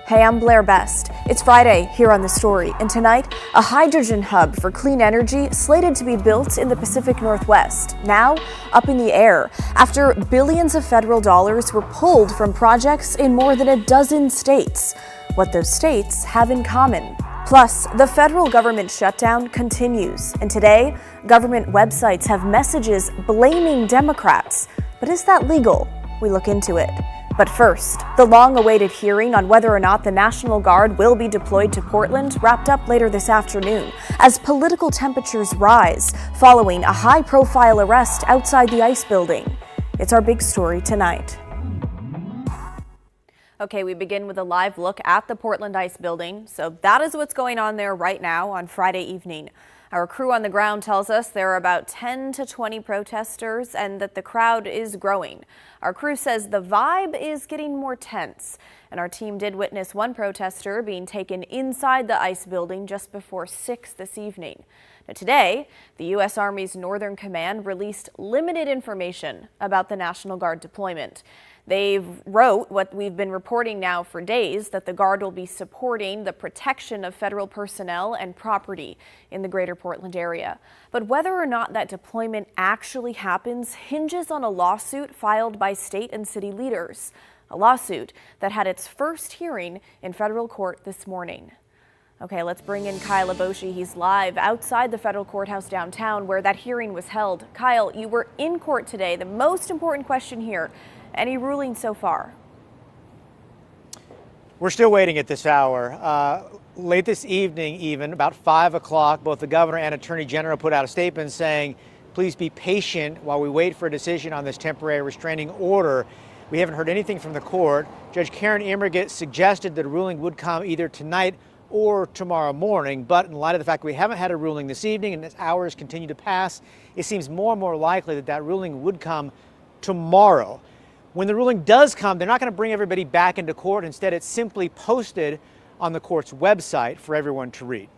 Hey, I'm Blair Best. It's Friday here on The Story, and tonight, a hydrogen hub for clean energy slated to be built in the Pacific Northwest, now up in the air after billions of federal dollars were pulled from projects in more than a dozen states. What those states have in common. Plus, the federal government shutdown continues, and today, government websites have messages blaming Democrats. But is that legal? We look into it. But first, the long-awaited hearing on whether or not the National Guard will be deployed to Portland wrapped up later this afternoon as political temperatures rise following a high-profile arrest outside the ICE building. It's our big story tonight. Okay, we begin with a live look at the Portland ICE building. So that is what's going on there right now on Friday evening. Our crew on the ground tells us there are about 10 to 20 protesters and that the crowd is growing. Our crew says the vibe is getting more tense, and our team did witness one protester being taken inside the ICE building just before 6 this evening. Now, today, the U.S. Army's Northern Command released limited information about the National Guard deployment. They wrote what we've been reporting now for days, that the Guard will be supporting the protection of federal personnel and property in the greater Portland area. But whether or not that deployment actually happens hinges on a lawsuit filed by state and city leaders, a lawsuit that had its first hearing in federal court this morning. Okay, let's bring in Kyle Aboshi. He's live outside the federal courthouse downtown where that hearing was held. Kyle, you were in court today. The most important question here, any ruling so far? We're still waiting at this hour. Late this evening, even about 5 o'clock, both the governor and attorney general put out a statement saying, please be patient while we wait for a decision on this temporary restraining order. We haven't heard anything from the court. Judge Karen Immerget suggested that a ruling would come either tonight or tomorrow morning, but in light of the fact we haven't had a ruling this evening and as hours continue to pass, it seems more and more likely that that ruling would come tomorrow. When the ruling does come, they're not going to bring everybody back into court. Instead, it's simply posted on the court's website for everyone to read.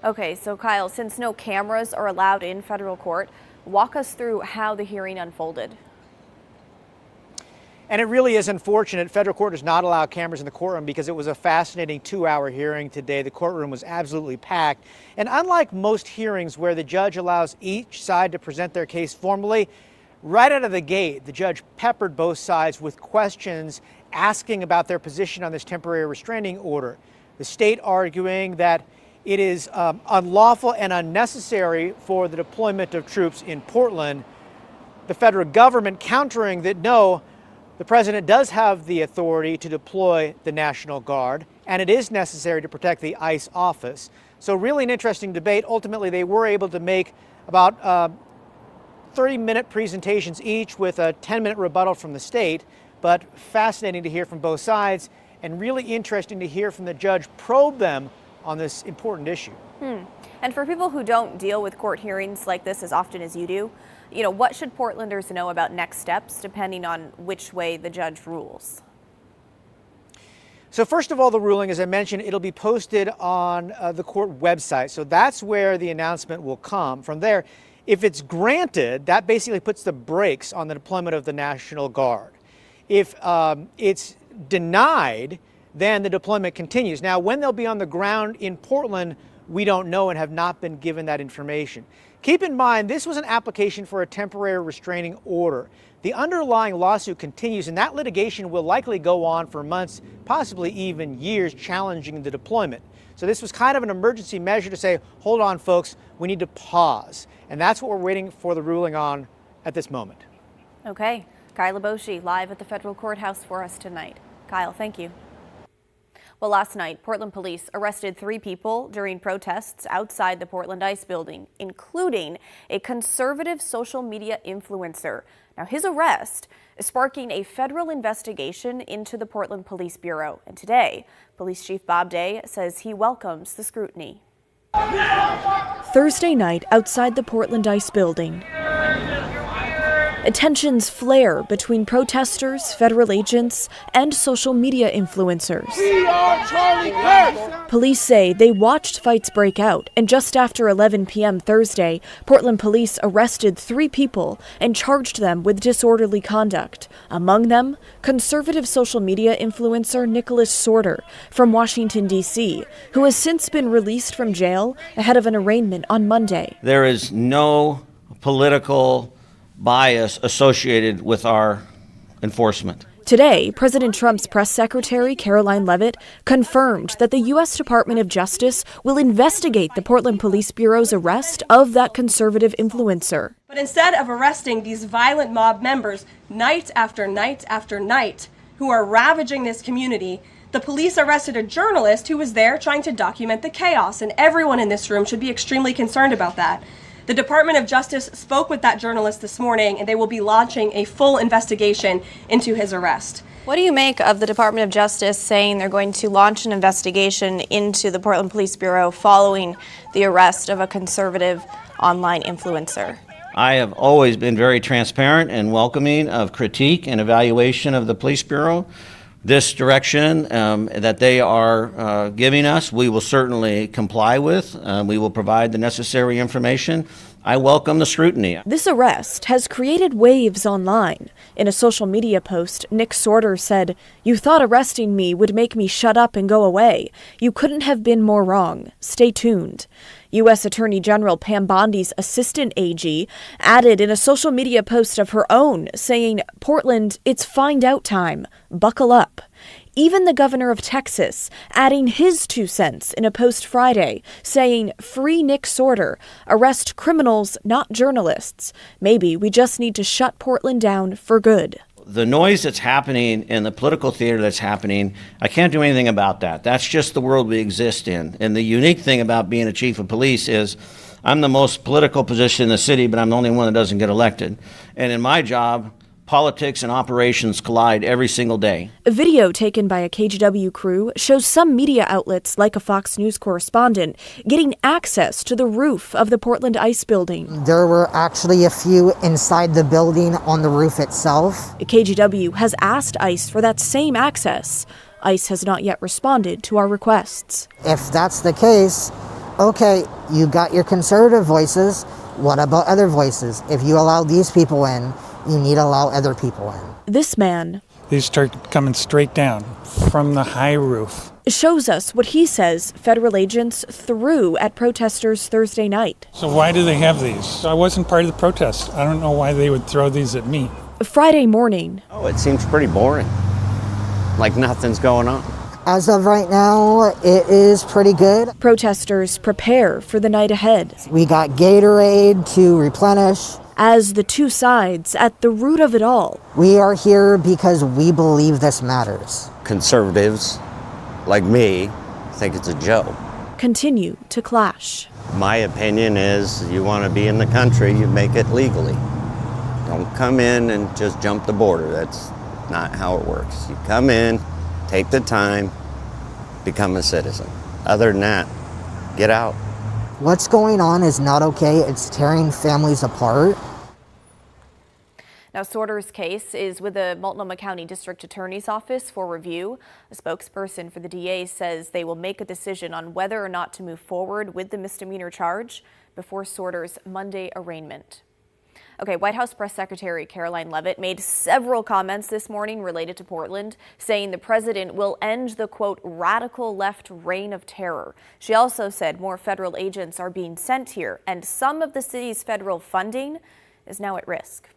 Okay, so Kyle, since no cameras are allowed in federal court, walk us through how the hearing unfolded. And it really is unfortunate. Federal court does not allow cameras in the courtroom because it was a fascinating 2-hour hearing today. The courtroom was absolutely packed. And unlike most hearings where the judge allows each side to present their case formally, right out of the gate, the judge peppered both sides with questions asking about their position on this temporary restraining order. The state arguing that it is unlawful and unnecessary for the deployment of troops in Portland. The federal government countering that no, the president does have the authority to deploy the National Guard, and it is necessary to protect the ICE office. So really an interesting debate. Ultimately, they were able to make about 30-minute presentations each with a 10-minute rebuttal from the state, but fascinating to hear from both sides and really interesting to hear from the judge probe them on this important issue. And for people who don't deal with court hearings like this as often as you do, what should Portlanders know about next steps depending on which way the judge rules? So first of all, the ruling, as I mentioned, it'll be posted on the court website. So that's where the announcement will come. From there, if it's granted, that basically puts the brakes on the deployment of the National Guard. If it's denied, then the deployment continues. Now, when they'll be on the ground in Portland, we don't know and have not been given that information. Keep in mind, this was an application for a temporary restraining order. The underlying lawsuit continues, and that litigation will likely go on for months, possibly even years, challenging the deployment. So this was kind of an emergency measure to say, hold on, folks, we need to pause. And that's what we're waiting for the ruling on at this moment. Okay. Kyle Aboshi live at the federal courthouse for us tonight. Kyle, thank you. Well, last night, Portland police arrested 3 people during protests outside the Portland ICE building, including a conservative social media influencer. Now, his arrest is sparking a federal investigation into the Portland Police Bureau. And today, Police Chief Bob Day says he welcomes the scrutiny. Thursday night outside the Portland ICE building. Tensions flare between protesters, federal agents, and social media influencers. We are Charlie Kirk! Police say they watched fights break out, and just after 11 p.m. Thursday, Portland police arrested 3 people and charged them with disorderly conduct. Among them, conservative social media influencer Nicholas Sorter from Washington, D.C., who has since been released from jail ahead of an arraignment on Monday. There is no political bias associated with our enforcement. Today, President Trump's press secretary, Caroline Leavitt, confirmed that the U.S. Department of Justice will investigate the Portland Police Bureau's arrest of that conservative influencer. But instead of arresting these violent mob members night after night after night who are ravaging this community, the police arrested a journalist who was there trying to document the chaos, and everyone in this room should be extremely concerned about that. The Department of Justice spoke with that journalist this morning, and they will be launching a full investigation into his arrest. What do you make of the Department of Justice saying they're going to launch an investigation into the Portland Police Bureau following the arrest of a conservative online influencer? I have always been very transparent and welcoming of critique and evaluation of the Police Bureau. This direction that they are giving us, we will certainly comply with. We will provide the necessary information. I welcome the scrutiny. This arrest has created waves online. In a social media post, Nick Sorter said, "You thought arresting me would make me shut up and go away. You couldn't have been more wrong. Stay tuned." U.S. Attorney General Pam Bondi's assistant AG added in a social media post of her own, saying, "Portland, it's find out time. Buckle up." Even the governor of Texas adding his 2 cents in a post Friday, saying, "Free Nick Sorter. Arrest criminals, not journalists. Maybe we just need to shut Portland down for good." The noise that's happening in the political theater that's happening, I can't do anything about that. That's just the world we exist in. And the unique thing about being a chief of police is I'm the most political position in the city, but I'm the only one that doesn't get elected. And in my job, politics and operations collide every single day. A video taken by a KGW crew shows some media outlets, like a Fox News correspondent, getting access to the roof of the Portland Ice building. There were actually a few inside the building on the roof itself. KGW has asked ICE for that same access. ICE has not yet responded to our requests. If that's the case, okay, you got your conservative voices. What about other voices? If you allow these people in, you need to allow other people in. This man, these start coming straight down from the high roof, shows us what he says federal agents threw at protesters Thursday night. So why do they have these? I wasn't part of the protest. I don't know why they would throw these at me. Friday morning. Oh, it seems pretty boring. Like nothing's going on. As of right now, it is pretty good. Protesters prepare for the night ahead. We got Gatorade to replenish. As the two sides at the root of it all. We are here because we believe this matters. Conservatives, like me, think it's a joke. Continue to clash. My opinion is you want to be in the country, you make it legally. Don't come in and just jump the border. That's not how it works. You come in, take the time, become a citizen. Other than that, get out. What's going on is not okay. It's tearing families apart. Now, Sorter's case is with the Multnomah County District Attorney's Office for review. A spokesperson for the DA says they will make a decision on whether or not to move forward with the misdemeanor charge before Sorter's Monday arraignment. Okay, White House Press Secretary Caroline Leavitt made several comments this morning related to Portland, saying the president will end the, quote, radical left reign of terror. She also said more federal agents are being sent here, and some of the city's federal funding is now at risk.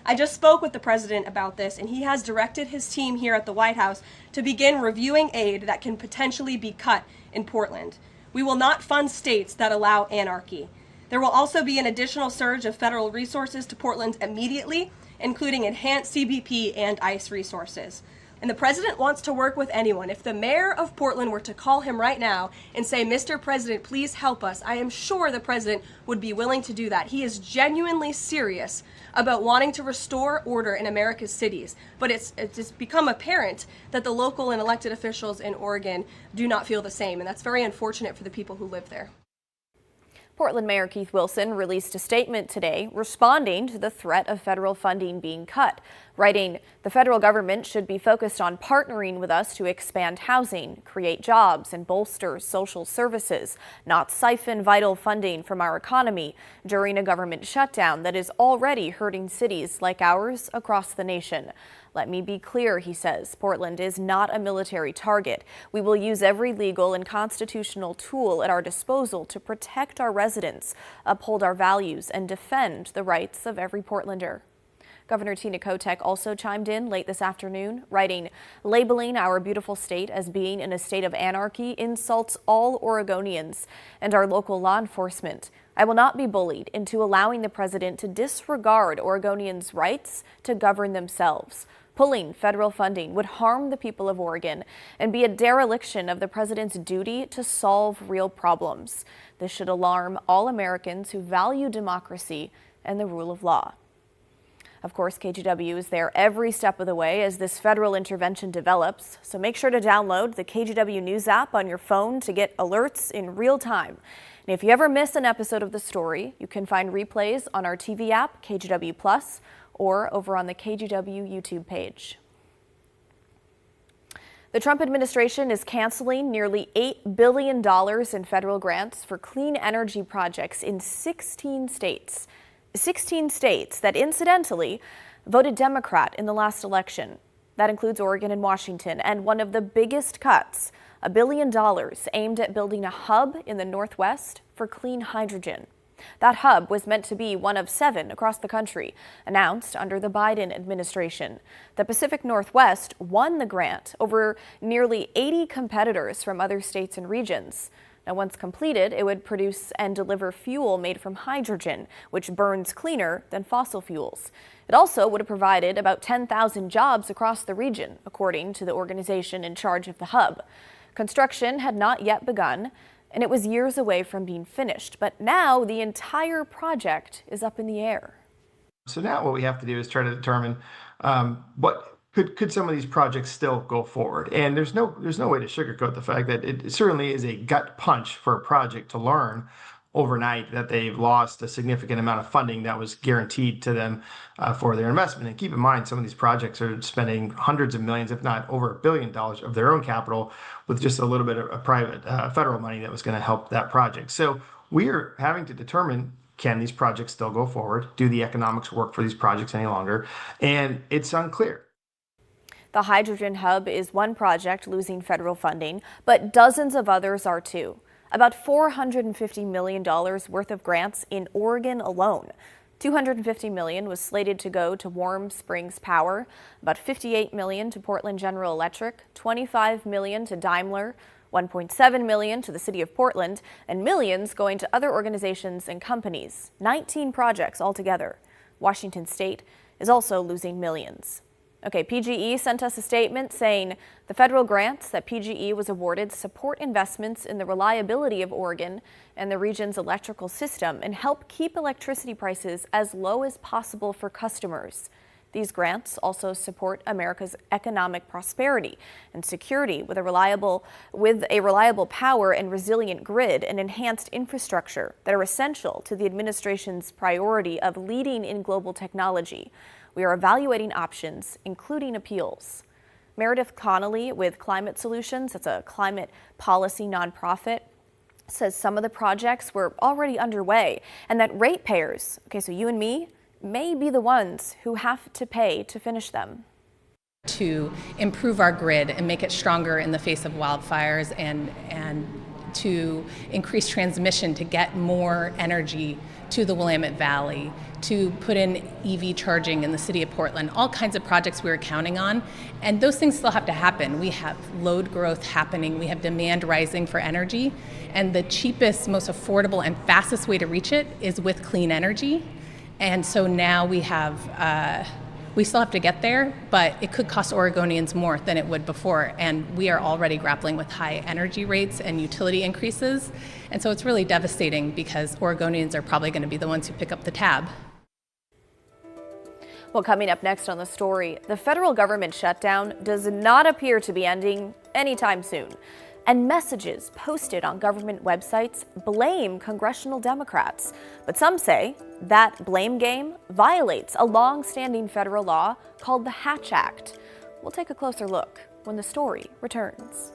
I just spoke with the president about this, and he has directed his team here at the White House to begin reviewing aid that can potentially be cut in Portland. We will not fund states that allow anarchy. There will also be an additional surge of federal resources to Portland immediately, including enhanced CBP and ICE resources. And the president wants to work with anyone. If the mayor of Portland were to call him right now and say, "Mr. President, please help us," I am sure the president would be willing to do that. He is genuinely serious about wanting to restore order in America's cities. But it's become apparent that the local and elected officials in Oregon do not feel the same, and that's very unfortunate for the people who live there. Portland Mayor Keith Wilson released a statement today responding to the threat of federal funding being cut, writing, "The federal government should be focused on partnering with us to expand housing, create jobs, and bolster social services, not siphon vital funding from our economy during a government shutdown that is already hurting cities like ours across the nation. Let me be clear," he says, "Portland is not a military target. We will use every legal and constitutional tool at our disposal to protect our residents, uphold our values, and defend the rights of every Portlander." Governor Tina Kotek also chimed in late this afternoon, writing, "Labeling our beautiful state as being in a state of anarchy insults all Oregonians and our local law enforcement. I will not be bullied into allowing the president to disregard Oregonians' rights to govern themselves. Pulling federal funding would harm the people of Oregon and be a dereliction of the president's duty to solve real problems. This should alarm all Americans who value democracy and the rule of law." Of course, KGW is there every step of the way as this federal intervention develops, so make sure to download the KGW News app on your phone to get alerts in real time. And if you ever miss an episode of the story, you can find replays on our TV app, KGW Plus, or over on the KGW YouTube page. The Trump administration is canceling nearly $8 billion in federal grants for clean energy projects in 16 states. 16 states that incidentally voted Democrat in the last election. That includes Oregon and Washington, and one of the biggest cuts, $1 billion aimed at building a hub in the Northwest for clean hydrogen. That hub was meant to be one of 7 across the country, announced under the Biden administration. The Pacific Northwest won the grant over nearly 80 competitors from other states and regions. Now, once completed, it would produce and deliver fuel made from hydrogen, which burns cleaner than fossil fuels. It also would have provided about 10,000 jobs across the region, according to the organization in charge of the hub. Construction had not yet begun, and it was years away from being finished. But now the entire project is up in the air. So now what we have to do is try to determine what could some of these projects still go forward. And there's no way to sugarcoat the fact that it certainly is a gut punch for a project to learn overnight that they've lost a significant amount of funding that was guaranteed to them for their investment. And keep in mind, some of these projects are spending hundreds of millions, if not over $1 billion of their own capital with just a little bit of private federal money that was going to help that project. So we are having to determine, can these projects still go forward? Do the economics work for these projects any longer? And it's unclear. The hydrogen hub is one project losing federal funding, but dozens of others are too. About $450 million worth of grants in Oregon alone. $250 million was slated to go to Warm Springs Power, about $58 million to Portland General Electric, $25 million to Daimler, $1.7 million to the city of Portland, and millions going to other organizations and companies. 19 projects altogether. Washington State is also losing millions. Okay, PGE sent us a statement saying the federal grants that PGE was awarded support investments in the reliability of Oregon and the region's electrical system and help keep electricity prices as low as possible for customers. These grants also support America's economic prosperity and security with a reliable power and resilient grid and enhanced infrastructure that are essential to the administration's priority of leading in global technology. We are evaluating options, including appeals. Meredith Connolly with Climate Solutions, that's a climate policy nonprofit, says some of the projects were already underway and that ratepayers, okay, so you and me, may be the ones who have to pay to finish them. To improve our grid and make it stronger in the face of wildfires and to increase transmission to get more energy to the Willamette Valley, to put in EV charging in the city of Portland, all kinds of projects we were counting on. And those things still have to happen. We have load growth happening, we have demand rising for energy, and the cheapest, most affordable, and fastest way to reach it is with clean energy. And so now we still have to get there, but it could cost Oregonians more than it would before. And we are already grappling with high energy rates and utility increases. And so it's really devastating because Oregonians are probably going to be the ones who pick up the tab. Well, coming up next on the story, the federal government shutdown does not appear to be ending anytime soon. And messages posted on government websites blame congressional Democrats. But some say that blame game violates a long-standing federal law called the Hatch Act. We'll take a closer look when the story returns.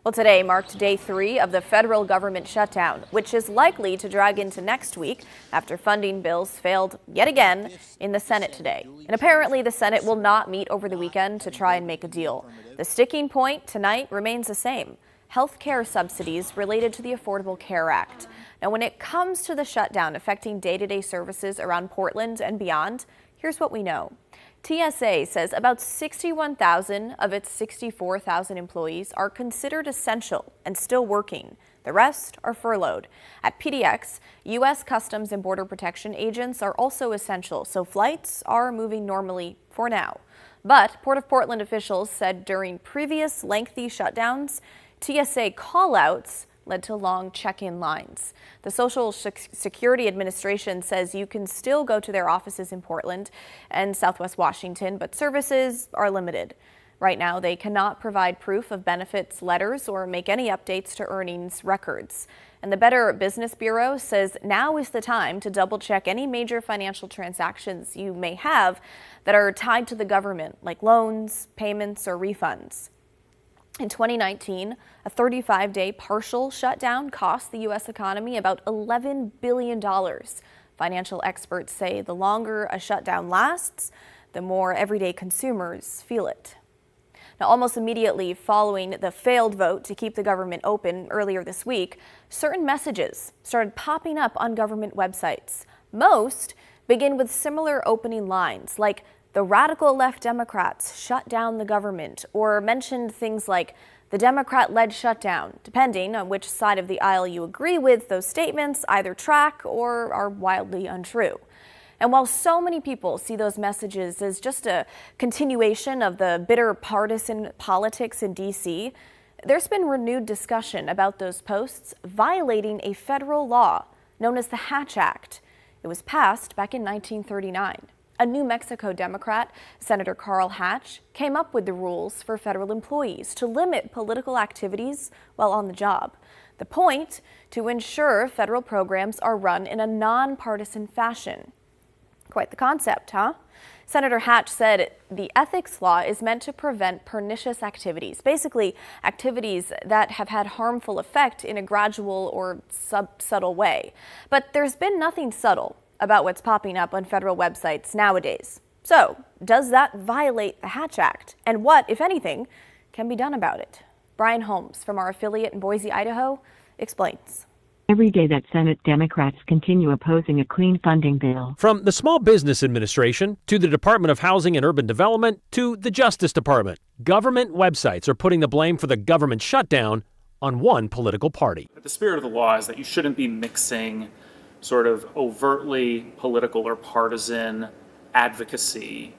Well, today marked day 3 of the federal government shutdown, which is likely to drag into next week after funding bills failed yet again in the Senate today. And apparently the Senate will not meet over the weekend to try and make a deal. The sticking point tonight remains the same: health care subsidies related to the Affordable Care Act. Now, when it comes to the shutdown affecting day-to-day services around Portland and beyond, here's what we know. TSA says about 61,000 of its 64,000 employees are considered essential and still working. The rest are furloughed. At PDX, U.S. Customs and Border Protection agents are also essential, so flights are moving normally for now. But Port of Portland officials said during previous lengthy shutdowns, TSA callouts led to long check-in lines. The Social Security Administration says you can still go to their offices in Portland and Southwest Washington, but services are limited. Right now, they cannot provide proof of benefits letters or make any updates to earnings records. And the Better Business Bureau says now is the time to double-check any major financial transactions you may have that are tied to the government, like loans, payments, or refunds. In 2019, a 35-day partial shutdown cost the U.S. economy about $11 billion. Financial experts say the longer a shutdown lasts, the more everyday consumers feel it. Now, almost immediately following the failed vote to keep the government open earlier this week, certain messages started popping up on government websites. Most begin with similar opening lines, like "the radical left Democrats shut down the government," or mentioned things like "the Democrat-led shutdown." Depending on which side of the aisle you agree with, those statements either track or are wildly untrue. And while so many people see those messages as just a continuation of the bitter partisan politics in D.C., there's been renewed discussion about those posts violating a federal law known as the Hatch Act. It was passed back in 1939. A New Mexico Democrat, Senator Carl Hatch, came up with the rules for federal employees to limit political activities while on the job. The point, to ensure federal programs are run in a nonpartisan fashion. Quite the concept, huh? Senator Hatch said the ethics law is meant to prevent pernicious activities, basically activities that have had harmful effect in a gradual or subtle way. But there's been nothing subtle about what's popping up on federal websites nowadays. So, does that violate the Hatch Act? And what, if anything, can be done about it? Brian Holmes from our affiliate in Boise, Idaho, explains. Every day that Senate Democrats continue opposing a clean funding bill. From the Small Business Administration to the Department of Housing and Urban Development to the Justice Department, government websites are putting the blame for the government shutdown on one political party. The spirit of the law is that you shouldn't be mixing sort of overtly political or partisan advocacy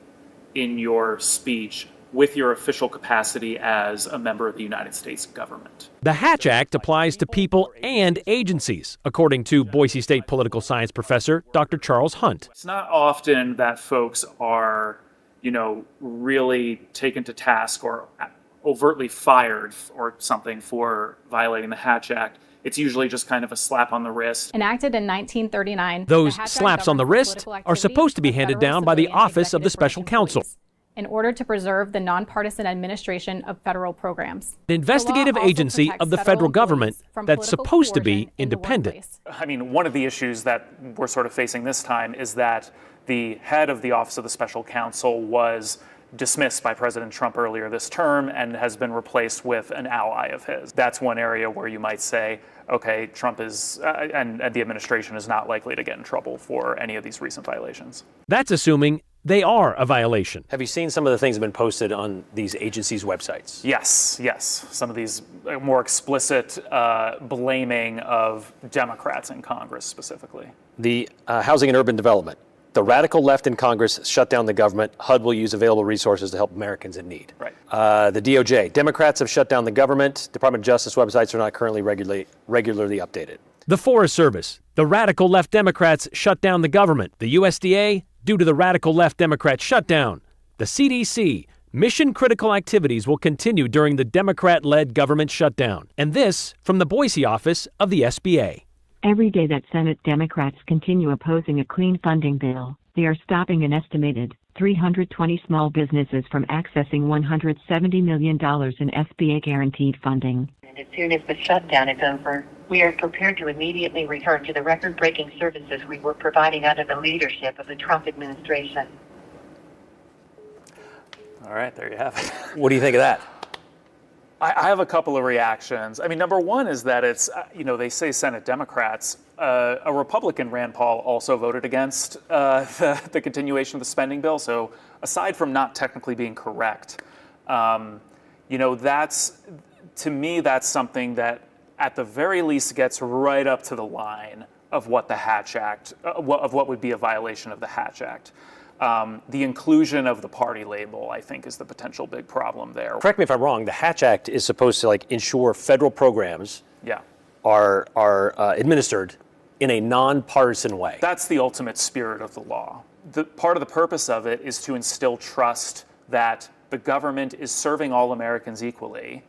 in your speech with your official capacity as a member of the United States government. The Hatch Act applies to people and agencies, according to Boise State political science professor Dr. Charles Hunt. It's not often that folks are, really taken to task or overtly fired or something for violating the Hatch Act. It's usually just kind of a slap on the wrist. Enacted in 1939. Those slaps on the wrist are supposed to be handed down by the Office of the Special Counsel in order to preserve the nonpartisan administration of federal programs. An investigative agency of the federal government that's supposed to be independent. I mean, one of the issues that we're sort of facing this time is that the head of the Office of the Special Counsel was dismissed by President Trump earlier this term and has been replaced with an ally of his. That's one area where you might say, okay, Trump is, and the administration is not likely to get in trouble for any of these recent violations. That's assuming they are a violation. Have you seen some of the things that have been posted on these agencies' websites? Yes. Some of these more explicit blaming of Democrats in Congress specifically. The Housing and Urban Development. The radical left in Congress shut down the government. HUD will use available resources to help Americans in need. Right. The DOJ. Democrats have shut down the government. Department of Justice websites are not currently regularly updated. The Forest Service. The radical left Democrats shut down the government. The USDA, due to the radical left Democrat shutdown. The CDC. Mission-critical activities will continue during the Democrat-led government shutdown. And this from the Boise office of the SBA. Every day that Senate Democrats continue opposing a clean funding bill, they are stopping an estimated 320 small businesses from accessing $170 million in SBA guaranteed funding. And as soon as the shutdown is over, we are prepared to immediately return to the record-breaking services we were providing under the leadership of the Trump administration. All right, there you have it. What do you think of that? I have a couple of reactions. I mean, number one is that it's, they say Senate Democrats. A Republican, Rand Paul, also voted against the continuation of the spending bill. So aside from not technically being correct, that's, to me, that's something that at the very least gets right up to the line of what the Hatch Act, of what would be a violation of the Hatch Act. The inclusion of the party label, I think, is the potential big problem there. Correct me if I'm wrong. The Hatch Act is supposed to ensure federal programs are administered in a nonpartisan way. That's the ultimate spirit of the law. Part of the purpose of it is to instill trust that the government is serving all Americans equally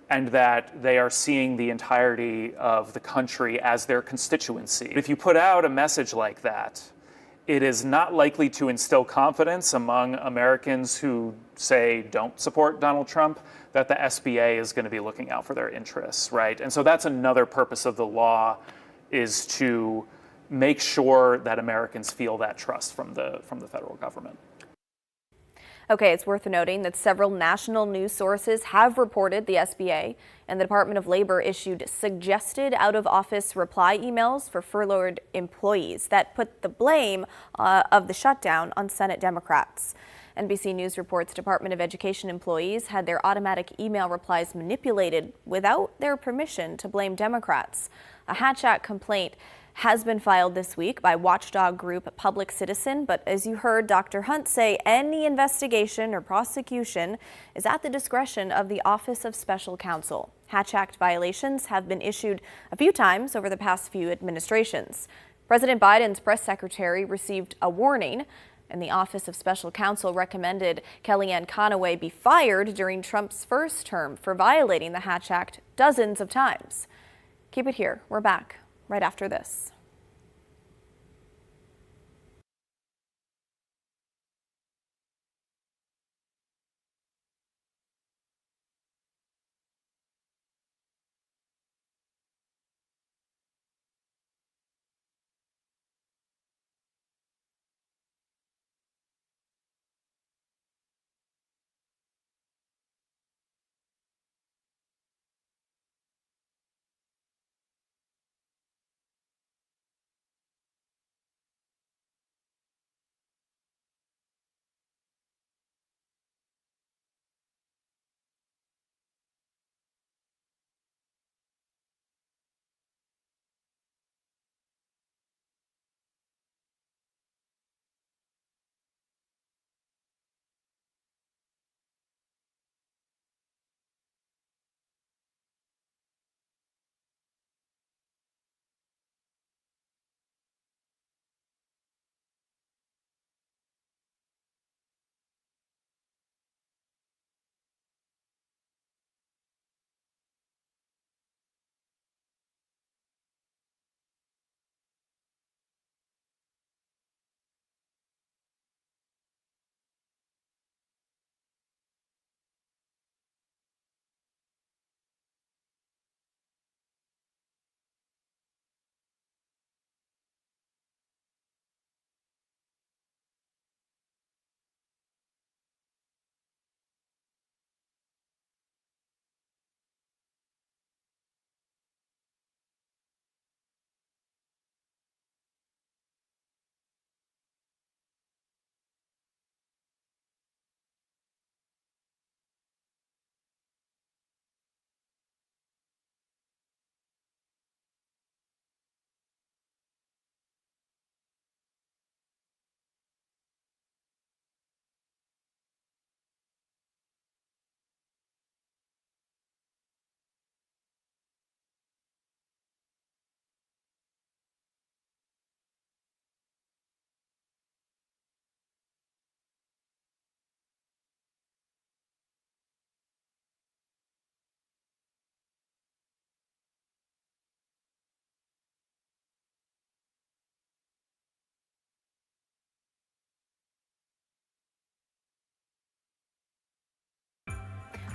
and that they are seeing the entirety of the country as their constituency. If you put out a message like that, it is not likely to instill confidence among Americans who, say, don't support Donald Trump, that the SBA is going to be looking out for their interests, right? And so that's another purpose of the law, is to make sure that Americans feel that trust from the federal government. Okay, it's worth noting that several national news sources have reported the SBA and the Department of Labor issued suggested out-of-office reply emails for furloughed employees that put the blame of the shutdown on Senate Democrats. NBC News reports Department of Education employees had their automatic email replies manipulated without their permission to blame Democrats. A Hatch Act complaint has been filed this week by watchdog group Public Citizen, but as you heard Dr. Hunt say, any investigation or prosecution is at the discretion of the Office of Special Counsel. Hatch Act violations have been issued a few times over the past few administrations. President Biden's press secretary received a warning. And the Office of Special Counsel recommended Kellyanne Conway be fired during Trump's first term for violating the Hatch Act dozens of times. Keep it here. We're back right after this.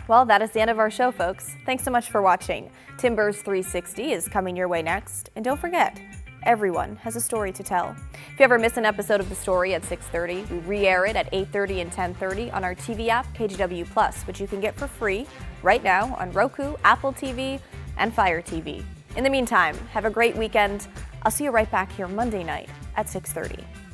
Well, that is the end of our show, folks. Thanks so much for watching. Timbers 360 is coming your way next. And don't forget, everyone has a story to tell. If you ever miss an episode of The Story at 6:30, we re-air it at 8:30 and 10:30 on our TV app, KGW+, which you can get for free right now on Roku, Apple TV, and Fire TV. In the meantime, have a great weekend. I'll see you right back here Monday night at 6:30.